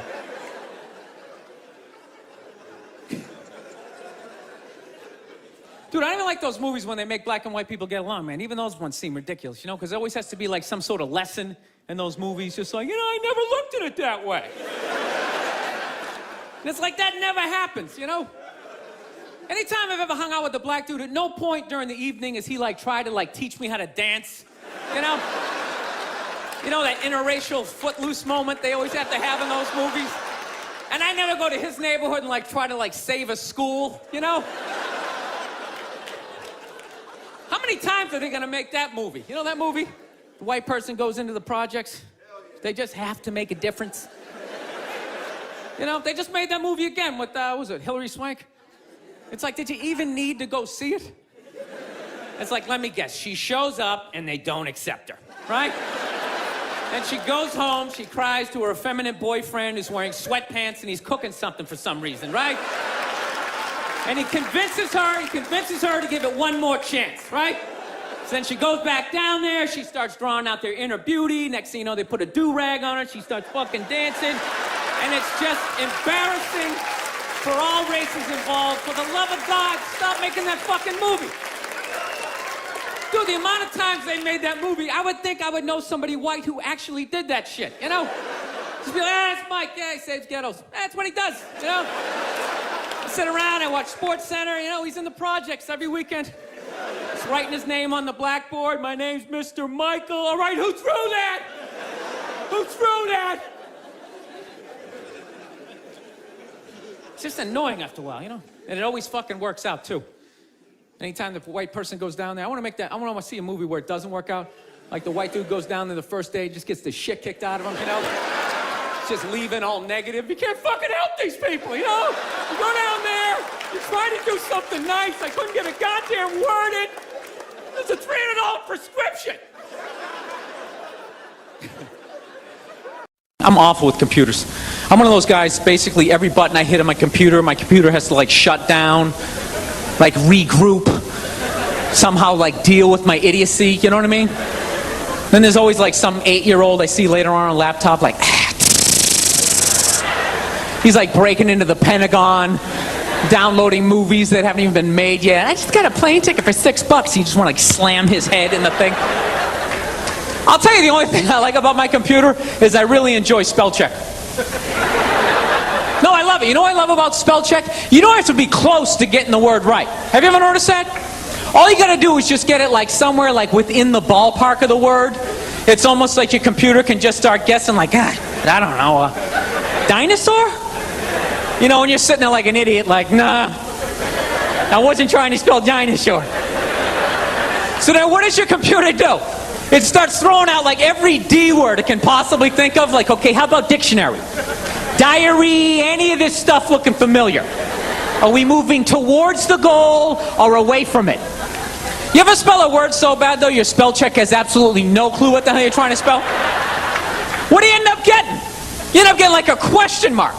Dude, I don't even like those movies when they make black and white people get along, man. Even those ones seem ridiculous, you know? Because there always has to be, like, some sort of lesson in those movies. Just like, I never looked at it that way. And it's like, that never happens, you know? Anytime I've ever hung out with a black dude, at no point during the evening has he, like, tried to, like, teach me how to dance, you know? You know, that interracial footloose moment they always have to have in those movies? And I never go to his neighborhood and, like, try to, like, save a school, you know? How many times are they gonna make that movie? You know that movie? The white person goes into the projects. They just have to make a difference. You know, they just made that movie again with, what was it, Hilary Swank? It's like, did you even need to go see it? It's like, let me guess, she shows up and they don't accept her, right? And she goes home, she cries to her effeminate boyfriend who's wearing sweatpants and he's cooking something for some reason, right? And he convinces her to give it one more chance, right? So then she goes back down there, she starts drawing out their inner beauty. Next thing you know, they put a do-rag on her, she starts fucking dancing. And it's just embarrassing for all races involved. For the love of God, stop making that fucking movie. Dude, the amount of times they made that movie, I would think I would know somebody white who actually did that shit, you know? Just be like, that's Mike, yeah, he saves ghettos. That's what he does, you know? I sit around, I watch Sports Center, you know, he's in the projects every weekend. He's writing his name on the blackboard. My name's Mr. Michael. All right, who threw that? Who threw that? It's just annoying after a while, you know? And it always fucking works out, too. Anytime the white person goes down there, I want to see a movie where it doesn't work out. Like the white dude goes down there the first day, just gets the shit kicked out of him, you know? Just leaving all negative. You can't fucking help these people, you know? You go down there, you try to do something nice. I couldn't get a goddamn word in. There's a $300 prescription. I'm awful with computers. I'm one of those guys, basically every button I hit on my computer has to like shut down, like regroup, somehow like deal with my idiocy, you know what I mean? Then there's always like some 8-year-old I see later on a laptop like, he's like breaking into the Pentagon, downloading movies that haven't even been made yet. I just got a plane ticket for $6. He just want to like slam his head in the thing. I'll tell you the only thing I like about my computer is I really enjoy spell check. No, I love it. You know what I love about spell check? You don't have to be close to getting the word right. Have you ever noticed that? All you gotta do is just get it like somewhere like within the ballpark of the word. It's almost like your computer can just start guessing like, I don't know, dinosaur? You know, when you're sitting there like an idiot, like, nah, I wasn't trying to spell dinosaur. So then what does your computer do? It starts throwing out like every D word it can possibly think of. Like, okay, how about dictionary? Diary, any of this stuff looking familiar? Are we moving towards the goal or away from it? You ever spell a word so bad though your spell check has absolutely no clue what the hell you're trying to spell? What do you end up getting? You end up getting like a question mark.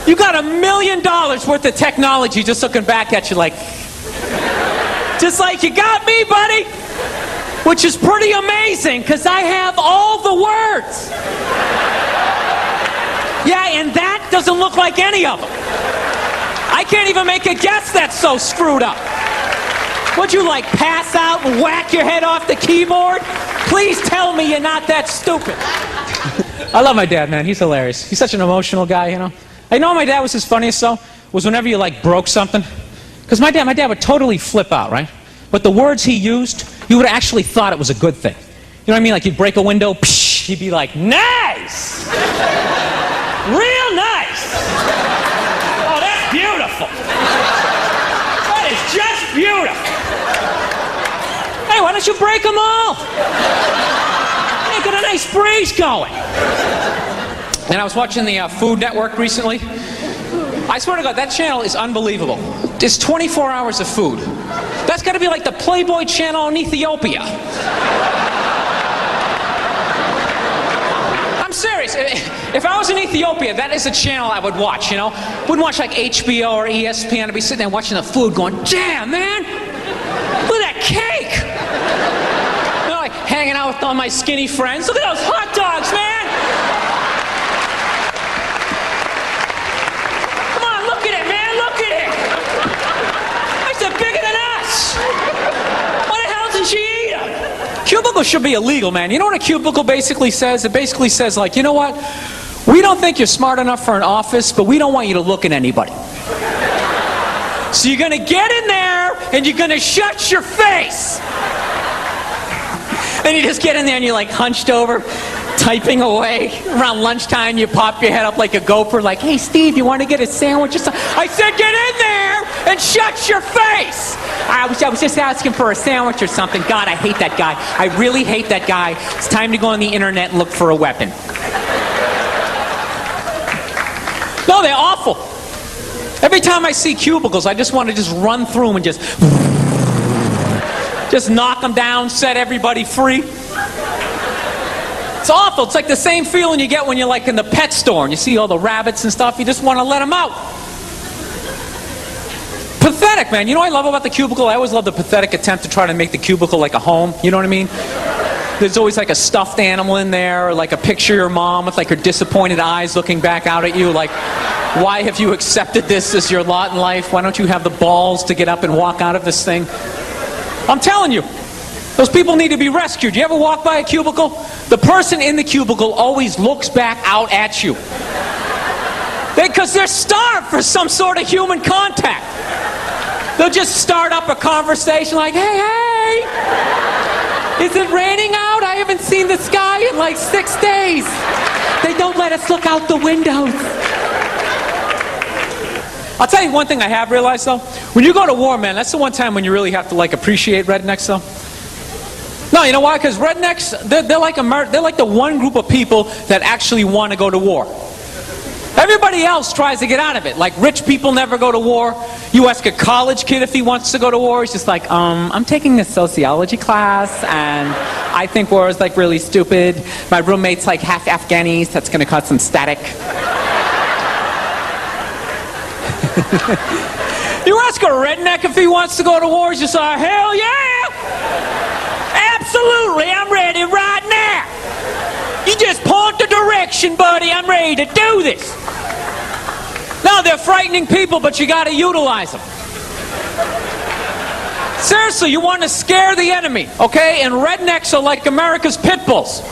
You got $1 million worth of technology just looking back at you like, just like, you got me, buddy? Which is pretty amazing, because I have all the words. Yeah, and that doesn't look like any of them. I can't even make a guess that's so screwed up. Would you like pass out and whack your head off the keyboard? Please tell me you're not that stupid. I love my dad, man. He's hilarious. He's such an emotional guy, you know. I know my dad was his funniest though, was whenever you like broke something. Because my dad would totally flip out, right? But the words he used, you would have actually thought it was a good thing. You know what I mean? Like you'd break a window, psh, he'd be like, nice! Real nice! Oh, that's beautiful! That is just beautiful! Hey, why don't you break them all? Hey, get a nice breeze going. And I was watching the Food Network recently. I swear to God, that channel is unbelievable. It's 24 hours of food. That's got to be like the Playboy channel in Ethiopia. I'm serious. If I was in Ethiopia, that is a channel I would watch, you know? Wouldn't watch like HBO or ESPN. I'd be sitting there watching the food going, damn, man, look at that cake. You know, like hanging out with all my skinny friends. Look at those hot dogs, man. Bigger than us! Why the hell doesn't she eat them? Cubicle should be illegal, man. You know what a cubicle basically says? It basically says, like, you know what? We don't think you're smart enough for an office, but we don't want you to look at anybody. So you're gonna get in there and you're gonna shut your face. And you just get in there and you're like hunched over, typing away. Around lunchtime, you pop your head up like a gopher, like, hey, Steve, you want to get a sandwich or something? I said, get in there and shut your face. I was just asking for a sandwich or something. God, I hate that guy. I really hate that guy. It's time to go on the internet and look for a weapon. No, they're awful. Every time I see cubicles, I just want to just run through them and just knock them down, set everybody free. It's awful. It's like the same feeling you get when you're like in the pet store and you see all the rabbits and stuff. You just want to let them out. Pathetic, man. You know what I love about the cubicle? I always love the pathetic attempt to try to make the cubicle like a home. You know what I mean? There's always like a stuffed animal in there, or like a picture of your mom with like her disappointed eyes looking back out at you like, why have you accepted this as your lot in life? Why don't you have the balls to get up and walk out of this thing? I'm telling you, those people need to be rescued. You ever walk by a cubicle? The person in the cubicle always looks back out at you. Because they're starved for some sort of human contact. They'll just start up a conversation like, hey, is it raining out? I haven't seen the sky in like 6 days. They don't let us look out the windows. I'll tell you one thing I have realized, though. When you go to war, man, that's the one time when you really have to, like, appreciate rednecks, though. No, you know why? Because rednecks, they're like the one group of people that actually want to go to war. Everybody else tries to get out of it. Like, rich people never go to war. You ask a college kid if he wants to go to war, he's just like, I'm taking a sociology class, and I think war is, like, really stupid. My roommate's, like, half Afghanis. That's going to cause some static. You ask a redneck if he wants to go to war, he's just like, hell yeah! Absolutely, I'm ready right now! You just point the direction, buddy, I'm ready to do this! No, they're frightening people, but you gotta utilize them. Seriously, you want to scare the enemy, okay? And rednecks are like America's pit bulls.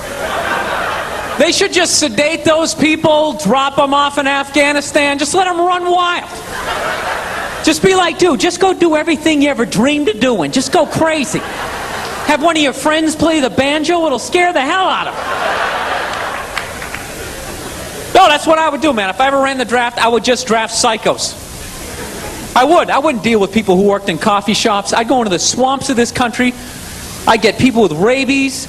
They should just sedate those people, drop them off in Afghanistan, just let them run wild. Just be like, dude, just go do everything you ever dreamed of doing. Just go crazy. Have one of your friends play the banjo, it'll scare the hell out of them. No, that's what I would do, man. If I ever ran the draft, I would just draft psychos. I wouldn't deal with people who worked in coffee shops. I'd go into the swamps of this country. I'd get people with rabies.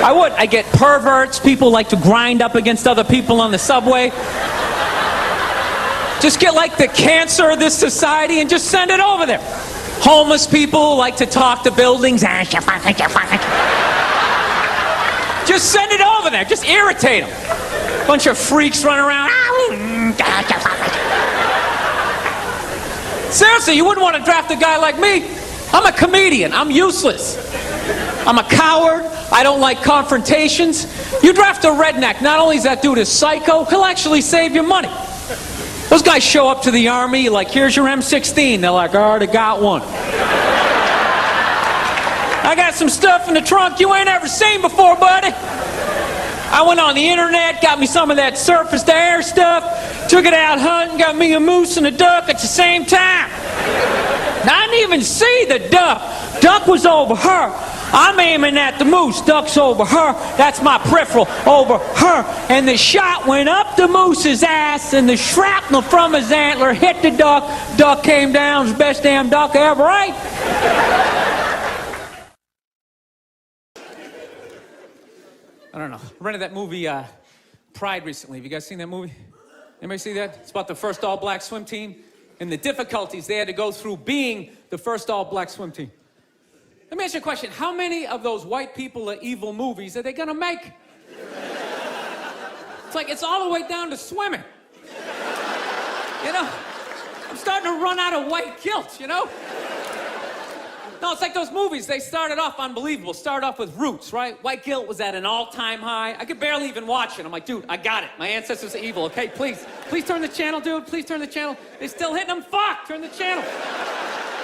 I'd get perverts, people like to grind up against other people on the subway. Just get like the cancer of this society and just send it over there. Homeless people like to talk to buildings. Just send it over there. Just irritate them. Bunch of freaks running around. Seriously, you wouldn't want to draft a guy like me. I'm a comedian. I'm useless. I'm a coward. I don't like confrontations. You draft a redneck. Not only is that dude a psycho, he'll actually save you money. Those guys show up to the army like, here's your M16. They're like, I already got one. I got some stuff in the trunk you ain't ever seen before, buddy. I went on the internet, got me some of that surface to air stuff, took it out hunting, got me a moose and a duck at the same time. Now, I didn't even see the duck. Duck was over her. I'm aiming at the moose. Duck's over her. That's my peripheral over her. And the shot went up the moose's ass, and the shrapnel from his antler hit the duck. Duck came down. It's the best damn duck ever, right? I don't know. I rented that movie Pride recently. Have you guys seen that movie? Anybody see that? It's about the first all-black swim team and the difficulties they had to go through being the first all-black swim team. Let me ask you a question. How many of those white people are evil movies are they gonna make? It's like it's all the way down to swimming. You know? I'm starting to run out of white guilt, you know? No, it's like those movies. They started off unbelievable. Started off with Roots, right? White guilt was at an all-time high. I could barely even watch it. I'm like, dude, I got it. My ancestors are evil, okay? Please turn the channel, dude. Please turn the channel. They're still hitting them. Fuck, turn the channel.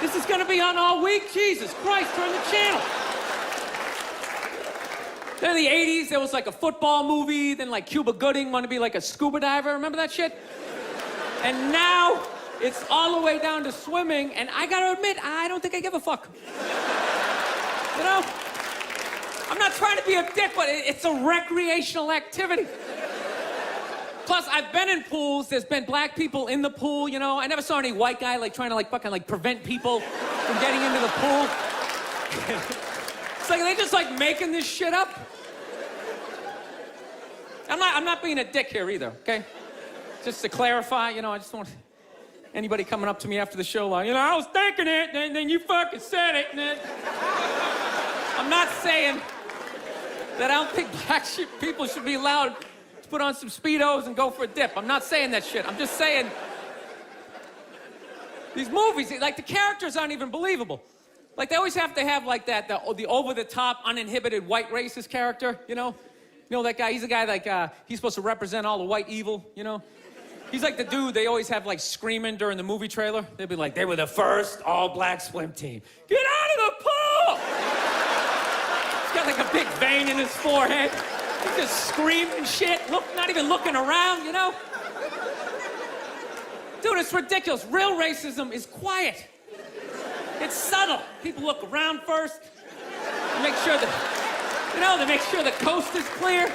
This is gonna be on all week? Jesus Christ, turn the channel. Then in the 80s, there was like a football movie. Then like Cuba Gooding wanted to be like a scuba diver. Remember that shit? And now, it's all the way down to swimming, and I gotta admit, I don't think I give a fuck. You know? I'm not trying to be a dick, but it's a recreational activity. Plus, I've been in pools, there's been black people in the pool, you know? I never saw any white guy like trying to like fucking like prevent people from getting into the pool. It's like, are they just like making this shit up? I'm not being a dick here either, okay? Just to clarify, you know, I just want anybody coming up to me after the show like, you know, I was thinking it, and then you fucking said it, and then... I'm not saying that I don't think black people should be allowed to put on some Speedos and go for a dip. I'm not saying that shit. I'm just saying these movies, like the characters aren't even believable. Like they always have to have like that, the over-the-top, uninhibited white racist character, you know? You know that guy, he's a guy like, he's supposed to represent all the white evil, you know? He's like the dude they always have like screaming during the movie trailer. They'd be like, they were the first all-black swim team. Get out of the pool! He's got like a big vein in his forehead. He's just screaming shit, not even looking around, you know? Dude, it's ridiculous. Real racism is quiet. It's subtle. People look around first. They make sure they make sure the coast is clear.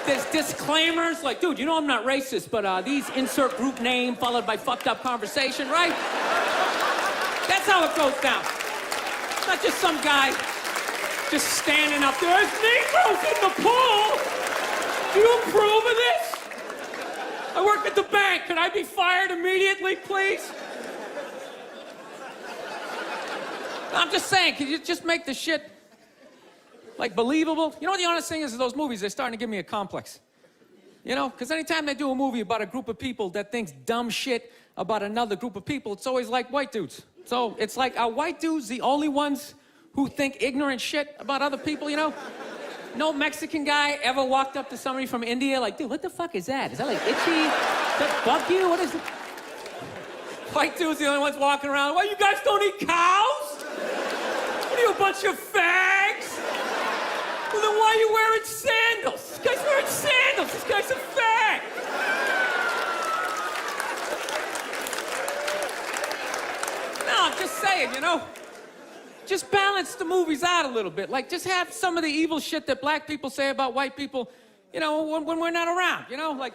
There's disclaimers like, dude, you know I'm not racist, but these insert group name followed by fucked up conversation, right? That's how it goes down. It's not just some guy just standing up there. There's Negroes in the pool. Do you approve of this? I work at the bank. Can I be fired immediately, please? I'm just saying, can you just make the shit like believable? You know what the honest thing is those movies, they're starting to give me a complex. You know, because anytime they do a movie about a group of people that thinks dumb shit about another group of people, it's always like white dudes. So it's like, are white dudes the only ones who think ignorant shit about other people, you know? No Mexican guy ever walked up to somebody from India like, dude, what the fuck is that? Is that like itchy? Does that bug you? What is it? White dudes the only ones walking around, well, you guys don't eat cows? What are you, a bunch of fags? Well, then why are you wearing sandals? This guy's wearing sandals. This guy's a fag. No, I'm just saying, you know, just balance the movies out a little bit. Like, just have some of the evil shit that black people say about white people, you know, when we're not around, you know? Like,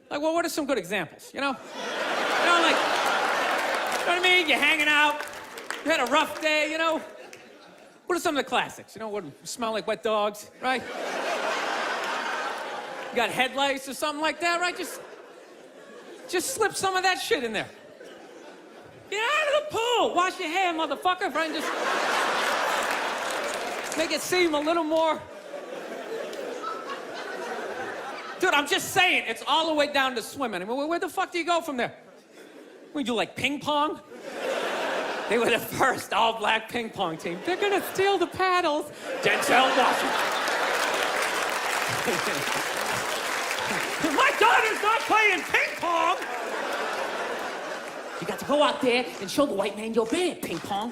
well, what are some good examples, you know? You know, like, you know what I mean? You're hanging out, you had a rough day, you know? What are some of the classics? You know, what smell like wet dogs, right? You got headlights or something like that, right? Just slip some of that shit in there. Get out of the pool! Wash your hair, motherfucker, right? And just make it seem a little more... Dude, I'm just saying, it's all the way down to swimming. I mean, where the fuck do you go from there? We do like ping pong? They were the first all-black ping pong team. They're gonna steal the paddles. Denzel Washington. My daughter's not playing ping pong. You got to go out there and show the white man you're bad, ping pong.